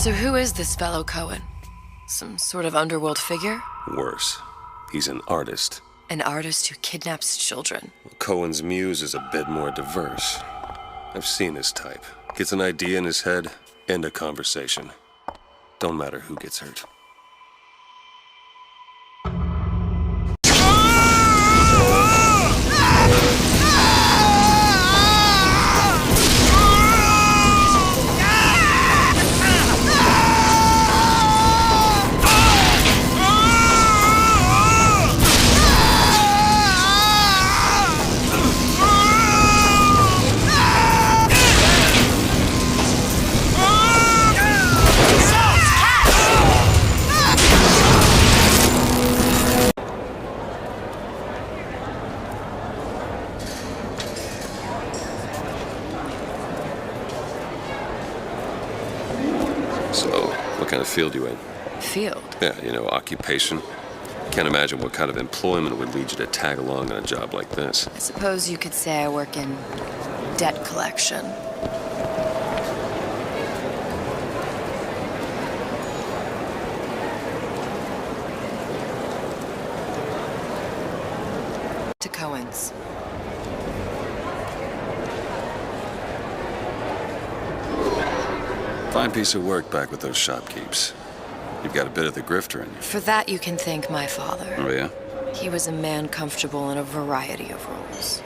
So who is this fellow Cohen? Some sort of underworld figure? Worse. He's an artist. An artist who kidnaps children. Cohen's muse is a bit more diverse. I've seen his type. Gets an idea in his head, end a conversation. Don't matter who gets hurt. So, what kind of field you in? Field? Yeah, you know, occupation. Can't imagine what kind of employment would lead you to tag along on a job like this. I suppose you could say I work in debt collection. To Cohen's. Fine piece of work back with those shopkeepers. You've got a bit of the grifter in you. For that you can thank my father. Oh, yeah? He was a man comfortable in a variety of roles.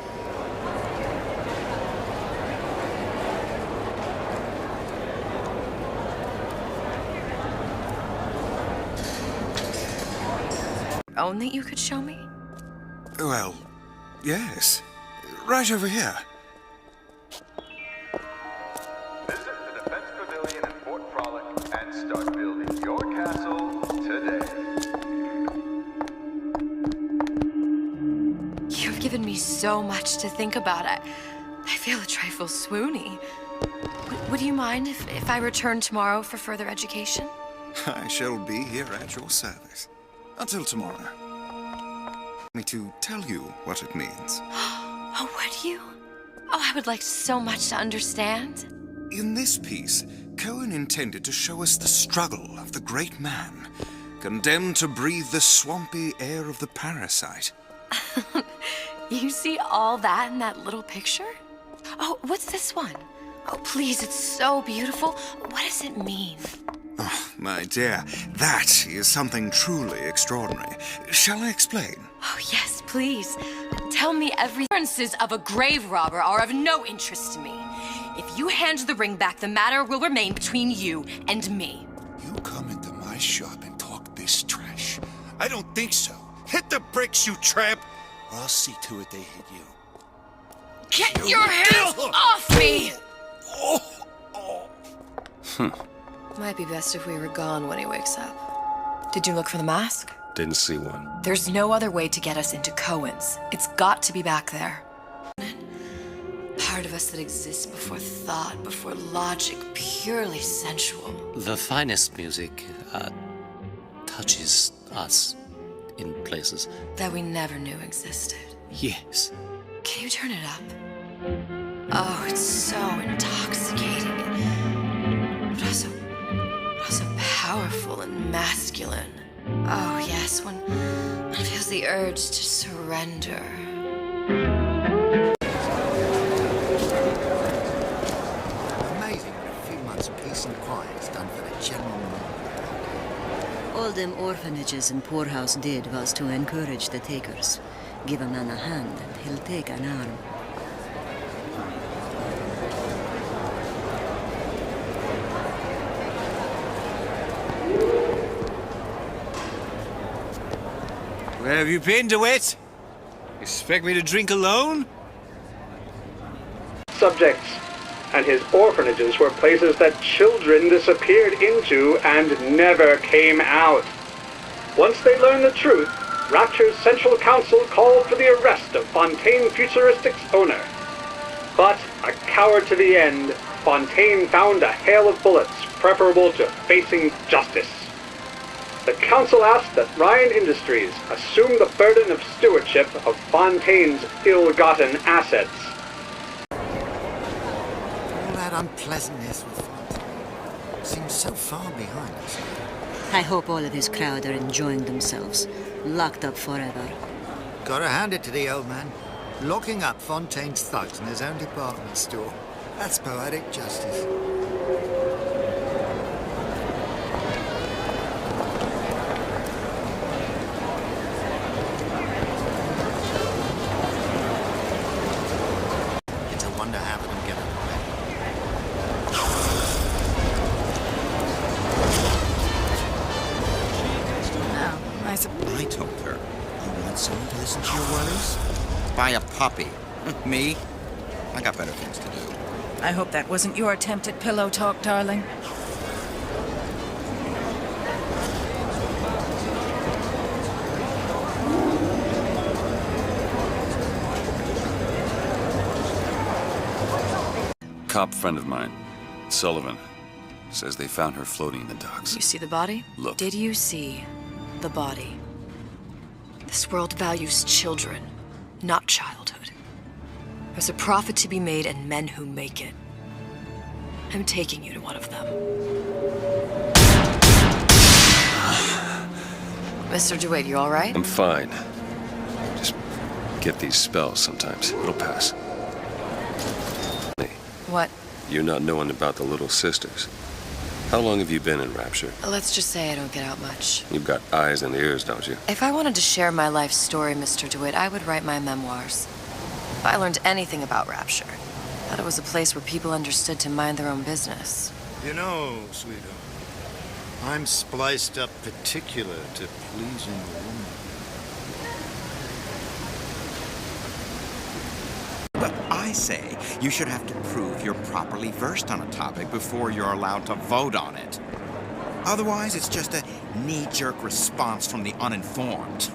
Own that you could show me? Well, yes. Right over here. Visit the Defense Pavilion in Fort Frolic and start building your castle today. You've given me so much to think about. I feel a trifle swoony. Would you mind if I return tomorrow for further education? I shall be here at your service. Until tomorrow. Me to tell you what it means. Oh, would you? Oh, I would like so much to understand. In this piece, Cohen intended to show us the struggle of the great man, condemned to breathe the swampy air of the parasite. You see all that in that little picture? Oh, what's this one? Oh, please, it's so beautiful. What does it mean? Oh, my dear, that is something truly extraordinary. Shall I explain? Oh, yes, please. Tell me everything. Appearances of a grave robber are of no interest to me. If you hand the ring back, the matter will remain between you and me. You come into my shop and talk this trash? I don't think so. Hit the bricks, you tramp, or I'll see to it they hit you. Get your hands off me! Might be best if we were gone when he wakes up. Did you look for the mask? Didn't see one. There's no other way to get us into Cohen's. It's got to be back there. Part of us that exists before thought, before logic, purely sensual. The finest music touches us in places. That we never knew existed. Yes. Can you turn it up? Oh, it's so intoxicating. But also powerful and masculine. Oh, yes, when one feels the urge to surrender. Amazing what a few months of peace and quiet has done for the general mood. All them orphanages and poorhouse did was to encourage the takers. Give a man a hand and he'll take an arm. Where have you been, DeWitt? Expect me to drink alone? Subjects and his orphanages were places that children disappeared into and never came out. Once they learned the truth, Rapture's Central Council called for the arrest of Fontaine Futuristic's owner. But, a coward to the end, Fontaine found a hail of bullets preferable to facing justice. The council asked that Ryan Industries assume the burden of stewardship of Fontaine's ill-gotten assets. All that unpleasantness with Fontaine. seems so far behind us. I hope all of his crowd are enjoying themselves, locked up forever. Gotta hand it to the old man. Locking up Fontaine's thugs in his own department store. That's poetic justice. It's a wonder half of them get away. I told her, you want someone to listen to your worries? Buy a puppy. Me? I got better things to do. I hope that wasn't your attempt at pillow talk, darling. Cop friend of mine, Sullivan, says they found her floating in the docks. You see the body? Look. Did you see the body? This world values children, not childhood. There's a profit to be made and men who make it. I'm taking you to one of them. Mr. DeWitt, you all right? I'm fine. Just get these spells sometimes. It'll pass. Hey, What? you not knowing about the Little Sisters. How long have you been in Rapture? Let's just say I don't get out much. You've got eyes and ears, don't you? If I wanted to share my life story, Mr. DeWitt, I would write my memoirs. If I learned anything about Rapture, that it was a place where people understood to mind their own business. You know, sweetheart, I'm spliced up particular to pleasing a woman. Well, I say you should have to prove you're properly versed on a topic before you're allowed to vote on it. Otherwise, it's just a knee-jerk response from the uninformed.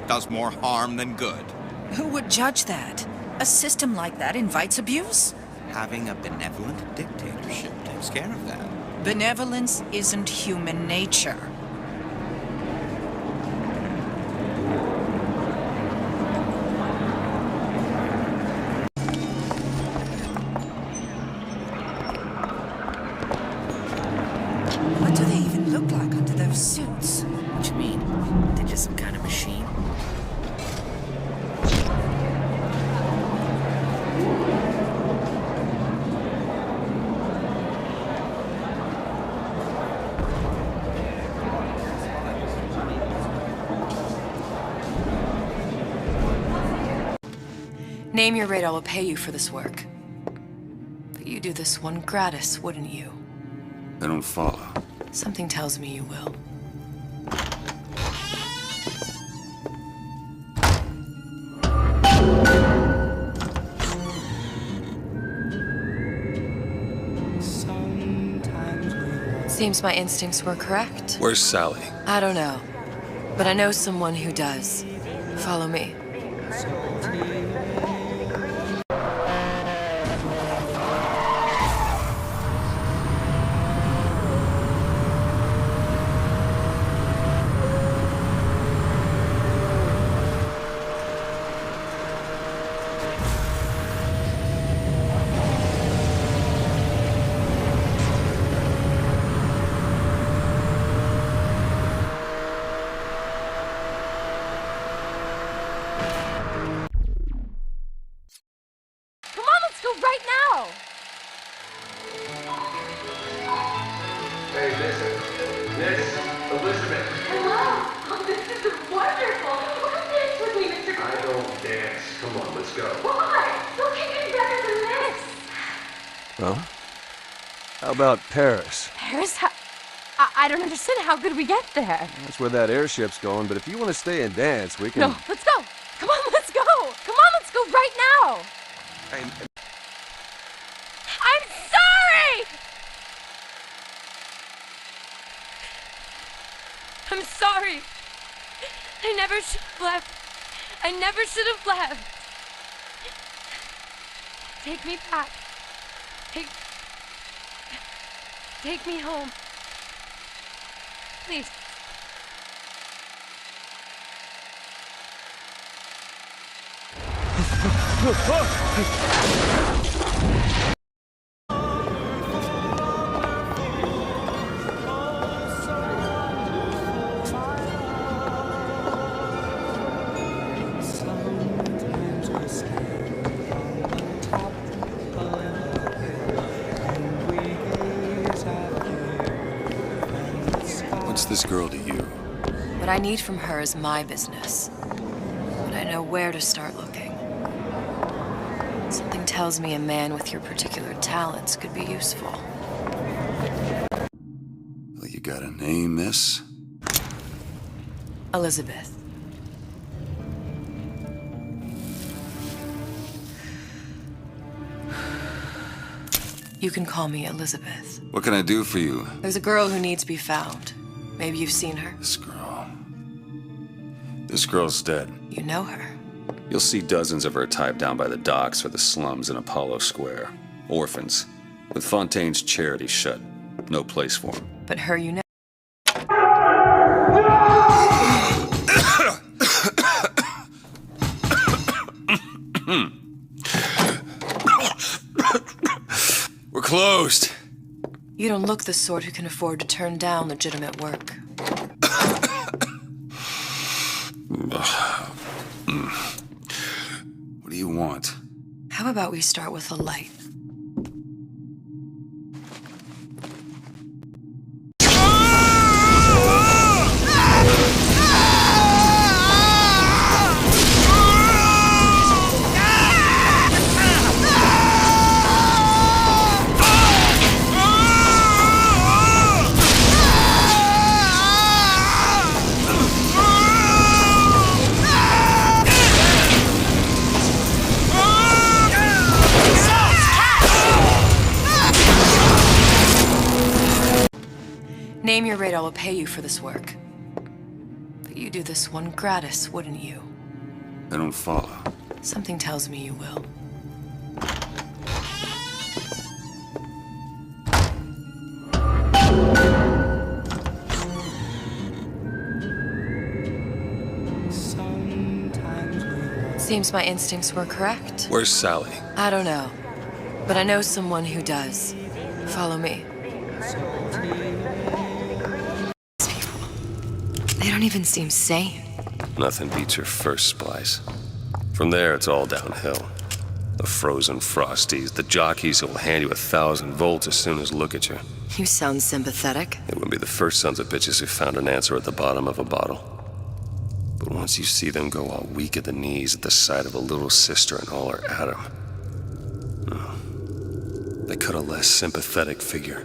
Does more harm than good. Who would judge that? A system like that invites abuse? Having a benevolent dictatorship takes care of that. Benevolence isn't human nature. What do they even look like under those suits? What do you mean? They're just some kind of machine? Name your rate, I will pay you for this work. But you do this one gratis, wouldn't you? I don't follow. Something tells me you will. Seems my instincts were correct. Where's Sally? I don't know, but I know someone who does. Follow me. Hey, listen. Miss Elizabeth. Hello. Oh, this is wonderful. Come dance with me, Mr. I don't dance. Come on, let's go. Why? Don't get any better than this. Well, how about Paris? Paris? I don't understand. How could we get there? That's where that airship's going, but if you want to stay and dance, we can... No, let's go. Come on, let's go. Come on, let's go right now. I'm sorry! I'm sorry. I never should have left. I never should have left. Take me back. Take me home. Please. What's this girl to you? What I need from her is my business. But I know where to start looking. Something tells me a man with your particular talents could be useful. Well, you got a name, miss? Elizabeth. You can call me Elizabeth. What can I do for you? There's a girl who needs to be found. Maybe you've seen her. This girl's dead. You know her. You'll see dozens of her type down by the docks or the slums in Apollo Square. Orphans, with Fontaine's charity shut. No place for them. But her you know. We're closed. You don't look the sort who can afford to turn down legitimate work. What do you want? How about we start with a light? Name your rate, I will pay you for this work. But you do this one gratis, wouldn't you? I don't follow. Something tells me you will. Seems my instincts were correct. Where's Sally? I don't know. But I know someone who does. Follow me. These people. They don't even seem sane. Nothing beats your first splice. From there, it's all downhill. The frozen frosties, the jockeys who will hand you 1,000 volts as soon as look at you. You sound sympathetic. They wouldn't be the first sons of bitches who found an answer at the bottom of a bottle. But once you see them go all weak at the knees at the sight of a little sister and all her atom, they cut a less sympathetic figure.